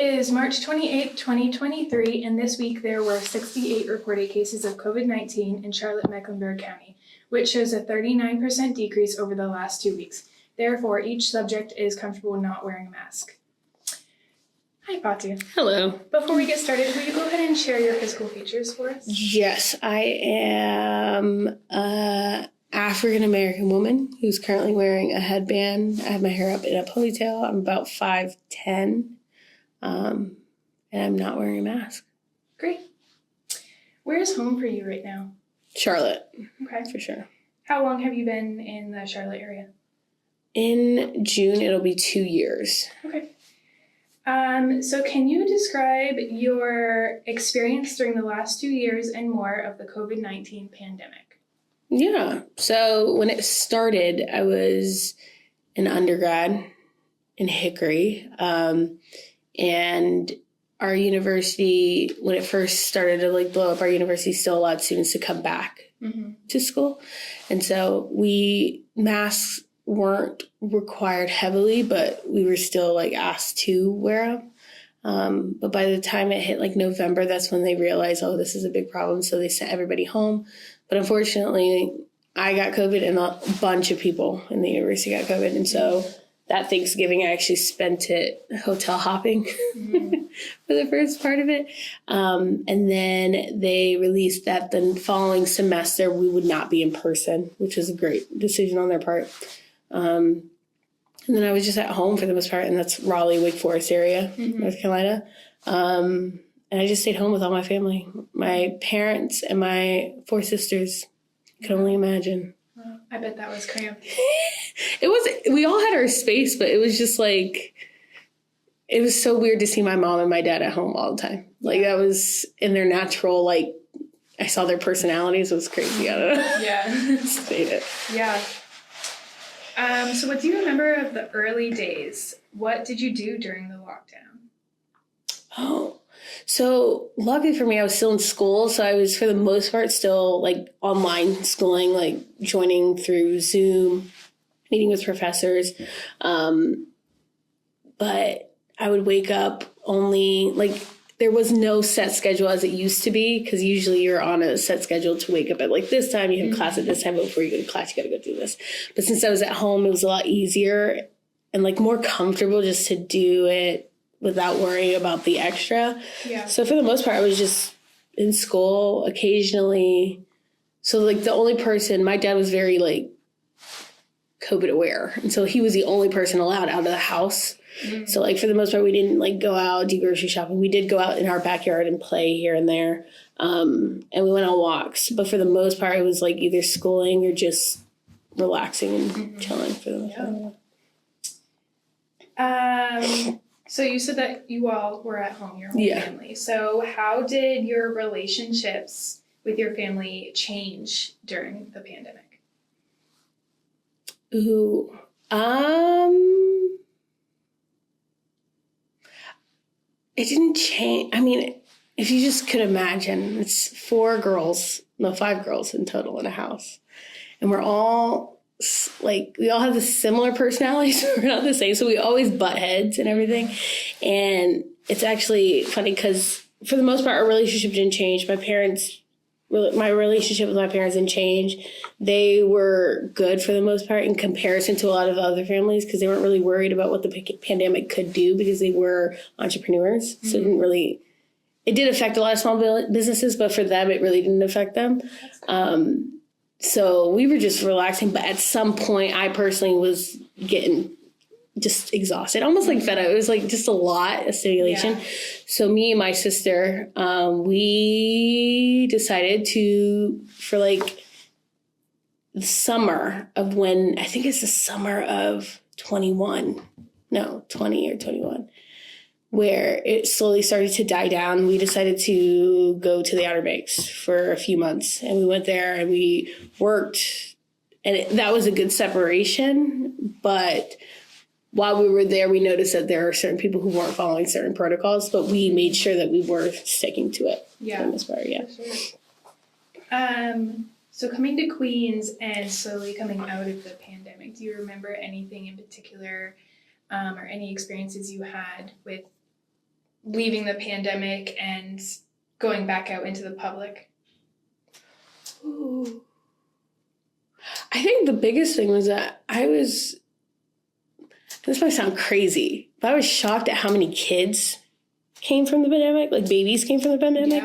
is March 28th, 2023, and this week there were 68 reported cases of COVID-19 in Charlotte-Mecklenburg County, which shows a 39% decrease over the last 2 weeks. Therefore, each subject is comfortable not wearing a mask. Hi, Fatou. Hello. Before we get started, will you go ahead and share your physical features for us? Yes, I am an African-American woman who's currently wearing a headband. I have my hair up in a ponytail. I'm about 5'10", and I'm not wearing a mask. Great. Where is home for you right now? Charlotte. Okay. For sure. How long have you been in the Charlotte area? In June, it'll be 2 years. Okay. So can you describe your experience during the last 2 years and more of the COVID-19 pandemic? Yeah. So when it started, I was an undergrad in Hickory. And our university, when it first started to blow up, our university still allowed students to come back to school. And so masks weren't required heavily, but we were still asked to wear them. But by the time it hit November, that's when they realized, oh, this is a big problem. So they sent everybody home. But unfortunately, I got COVID and a bunch of people in the university got COVID. And so that Thanksgiving, I actually spent it hotel hopping for the first part of it. And then they released that the following semester we would not be in person, which was a great decision on their part. And then I was just at home for the most part, and that's Raleigh, Wake Forest area, North Carolina. And I just stayed home with all my family, my parents and my 4 sisters. I can only imagine. Well, I bet that was cramped. We all had our space, but it was just it was so weird to see my mom and my dad at home all the time. That was in their natural, I saw their personalities. It was crazy. I don't know. Yeah. Stayed it. Yeah. So what do you remember of the early days? What did you do during the lockdown? Oh, so lucky for me, I was still in school. So I was, for the most part, still online schooling, joining through Zoom, meeting with professors. But I would wake up only, there was no set schedule as it used to be, because usually you're on a set schedule to wake up at this time, you have class at this time, but before you go to class, you got to go do this. But since I was at home, it was a lot easier and more comfortable just to do it without worrying about the extra. Yeah. So for the most part, I was just in school occasionally. So the only person, my dad was very COVID aware. And so he was the only person allowed out of the house. So for the most part, we didn't go out, do grocery shopping. We did go out in our backyard and play here and there. And we went on walks. But for the most part, it was either schooling or just relaxing and chilling for the most part. So you said that you all were at home, your whole family. So how did your relationships with your family change during the pandemic? Ooh. It didn't change. I mean, if you just could imagine, it's 5 girls in total in a house. And we're all we all have the similar personalities. We're not the same. So we always butt heads and everything. And it's actually funny because for the most part, our relationship didn't change. My relationship with my parents didn't change. They were good for the most part in comparison to a lot of other families, because they weren't really worried about what the pandemic could do, because they were entrepreneurs. So it did affect a lot of small businesses, but for them, it really didn't affect them. So we were just relaxing. But at some point, I personally was getting just exhausted, almost fed up. It was just a lot of stimulation. Yeah. So me and my sister, we decided for the summer of when, I think it's the summer of 20 or 21, where it slowly started to die down. We decided to go to the Outer Banks for a few months, and we went there and we worked, and that was a good separation. But while we were there, we noticed that there are certain people who weren't following certain protocols, but we made sure that we were sticking to it. Yeah. For the most part, yeah. For sure. So coming to Queens and slowly coming out of the pandemic, do you remember anything in particular or any experiences you had with leaving the pandemic and going back out into the public? Ooh. I think the biggest thing was that this might sound crazy, but I was shocked at how many kids came from the pandemic, like babies came from the pandemic,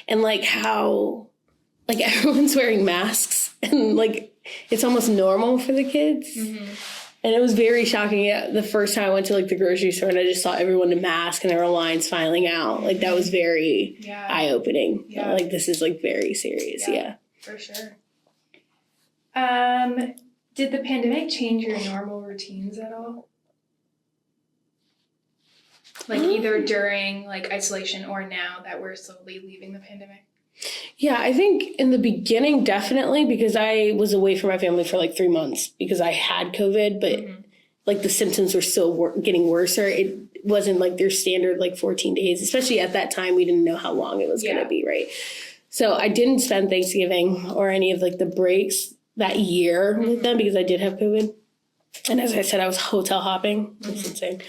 and like how like everyone's wearing masks and like it's almost normal for the kids. And it was very shocking. The first time I went to like the grocery store and I just saw everyone in masks and there were lines filing out. Like that was very eye-opening. Like this is like very serious. Yeah. For sure. Did the pandemic change your normal routines at all? Like either during like isolation or now that we're slowly leaving the pandemic? Yeah, I think in the beginning, definitely, because I was away from my family for like 3 months because I had COVID, but like the symptoms were still getting worse. Or it wasn't like their standard like 14 days, especially at that time. We didn't know how long it was going to be, right? So I didn't spend Thanksgiving or any of like the breaks that year with them because I did have COVID. And as I said, I was hotel hopping. That's insane.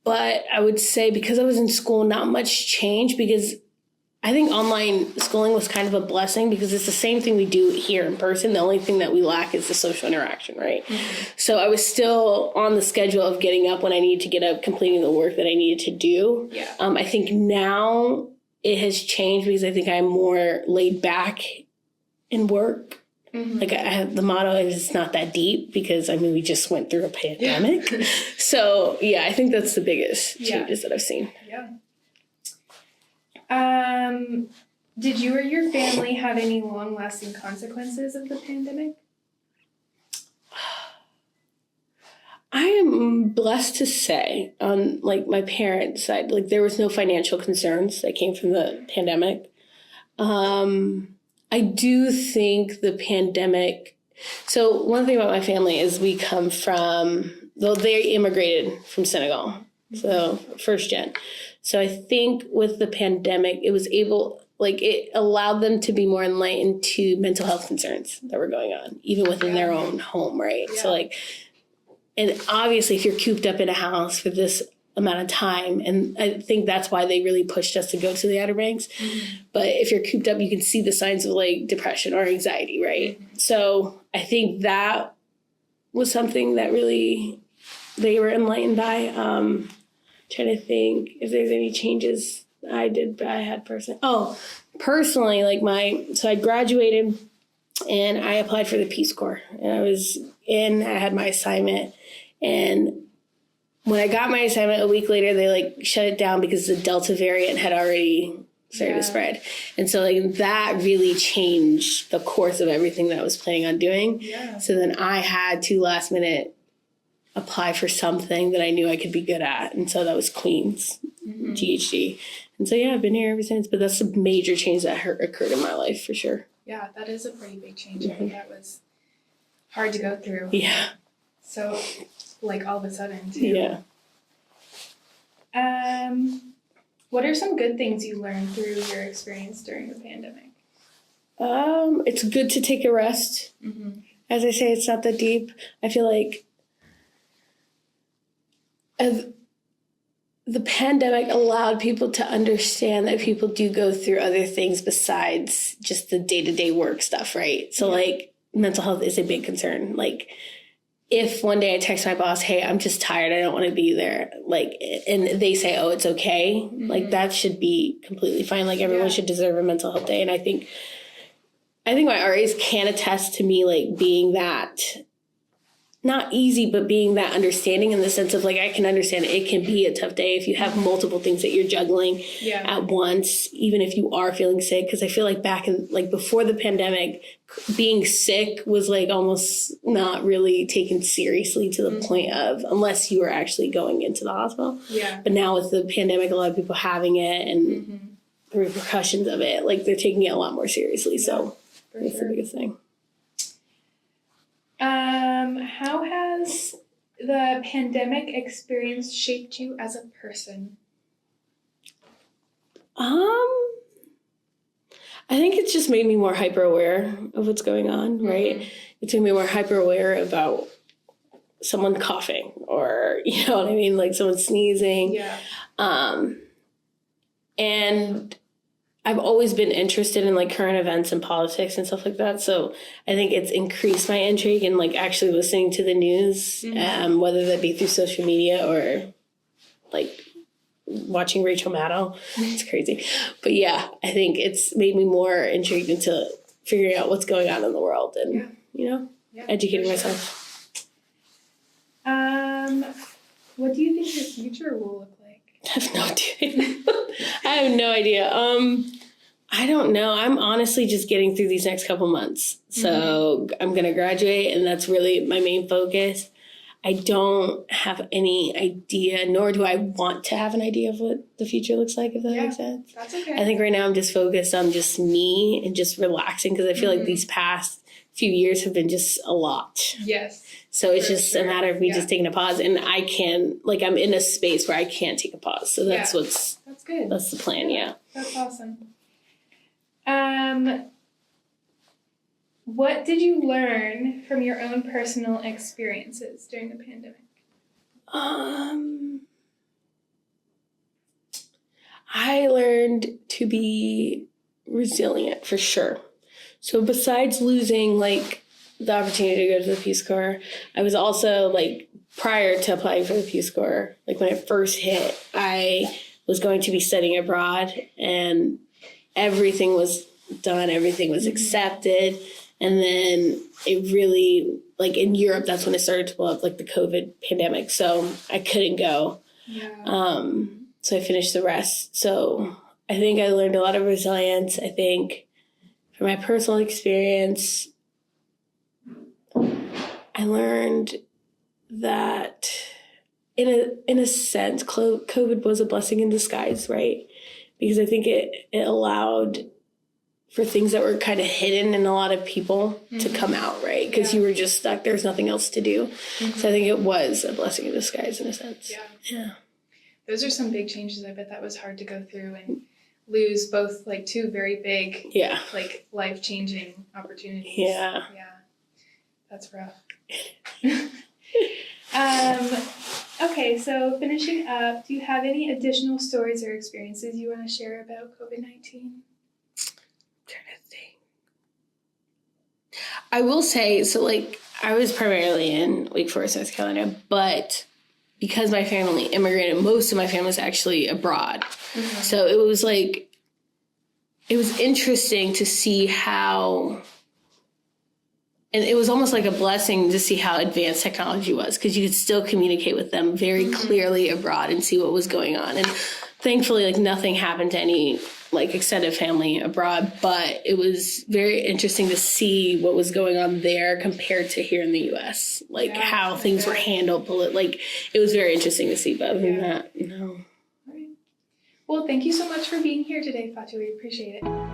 But I would say because I was in school, not much changed because I think online schooling was kind of a blessing because it's the same thing we do here in person. The only thing that we lack is the social interaction, right? So I was still on the schedule of getting up when I needed to get up, completing the work that I needed to do. I think now it has changed because I think I'm more laid back in work. Like I have the motto is it's not that deep because I mean we just went through a pandemic. So yeah, I think that's the biggest changes that I've seen. Did you or your family have any long-lasting consequences of the pandemic? I am blessed to say on like my parents' side, like there was no financial concerns that came from the pandemic. I do think the pandemic, so one thing about my family is we come from, though they immigrated from Senegal, so first gen. So I think with the pandemic, it allowed them to be more enlightened to mental health concerns that were going on, even within their own home, right? So like, and obviously if you're cooped up in a house for this amount of time, and I think that's why they really pushed us to go to the Outer Banks. But if you're cooped up, you can see the signs of like depression or anxiety, right? So I think that was something that really they were enlightened by. Trying to think if there's any changes I had personally. Personally, like so I graduated and I applied for the Peace Corps and I had my assignment, and when I got my assignment a week later, they like shut it down because the Delta variant had already started to spread. And so like that really changed the course of everything that I was planning on doing. So then I had to last minute apply for something that I knew I could be good at. And so that was Queens, GHD. And so, yeah, I've been here ever since. But that's a major change that occurred in my life for sure. Yeah, that is a pretty big change. I think that was hard to go through. Yeah. So, like all of a sudden, too. Yeah. What are some good things you learned through your experience during the pandemic? It's good to take a rest. As I say, it's not that deep. I feel like the pandemic allowed people to understand that people do go through other things besides just the day-to-day work stuff, right? So like mental health is a big concern. Like if one day I text my boss, hey, I'm just tired, I don't want to be there, like, and they say, oh, it's okay, like that should be completely fine. Like everyone should deserve a mental health day. And I think my RAs can attest to me like being that, not easy, but being that understanding in the sense of like, I can understand it can be a tough day if you have multiple things that you're juggling at once, even if you are feeling sick. Because I feel like back in like before the pandemic, being sick was like almost not really taken seriously to the point of, unless you were actually going into the hospital. But now with the pandemic, a lot of people having it and the repercussions of it, like they're taking it a lot more seriously. So that's the biggest thing. How has the pandemic experience shaped you as a person? I think it's just made me more hyper aware of what's going on, right? It's made me more hyper aware about someone coughing or, you know what I mean? Like someone sneezing. Yeah. And I've always been interested in like current events and politics and stuff like that. So I think it's increased my intrigue in like actually listening to the news, whether that be through social media or like watching Rachel Maddow. It's crazy. But yeah, I think it's made me more intrigued into figuring out what's going on in the world and, educating myself. What do you think your future will look like? I have no idea. I have no idea. I don't know. I'm honestly just getting through these next couple months. So I'm going to graduate, and that's really my main focus. I don't have any idea, nor do I want to have an idea of what the future looks like, if that makes sense. That's okay. I think right now I'm just focused on just me and just relaxing because I feel like these past few years have been just a lot. Yes. So it's just a matter of me just taking a pause, and I can, like, I'm in a space where I can't take a pause. So that's that's good. That's the plan. Yeah. That's awesome. What did you learn from your own personal experiences during the pandemic? I learned to be resilient for sure. So besides losing like the opportunity to go to the Peace Corps, I was also like prior to applying for the Peace Corps, like when it first hit, I was going to be studying abroad and everything was done, everything was accepted. And then it really, like in Europe, that's when it started to blow up, like the COVID pandemic. So I couldn't go. Yeah. So I finished the rest. So I think I learned a lot of resilience. I think from my personal experience, I learned that in a sense, COVID was a blessing in disguise, right? Because I think it allowed for things that were kind of hidden in a lot of people to come out, right? Because you were just stuck. There's nothing else to do. So I think it was a blessing in disguise in a sense. Yeah. Those are some big changes. I bet that was hard to go through and lose both like two very big, like life-changing opportunities. Yeah. That's rough. Okay, so finishing up, do you have any additional stories or experiences you want to share about COVID-19? I will say, so like I was primarily in Wake Forest, North Carolina, but because my family immigrated, most of my family was actually abroad. So it was like, it was interesting to see how, and it was almost like a blessing to see how advanced technology was because you could still communicate with them very clearly abroad and see what was going on. And thankfully, like nothing happened to any like extended family abroad, but it was very interesting to see what was going on there compared to here in the U.S., like how things were handled. Like it was very interesting to see, but other than that, no. All right. Well, thank you so much for being here today, Fatou. We appreciate it.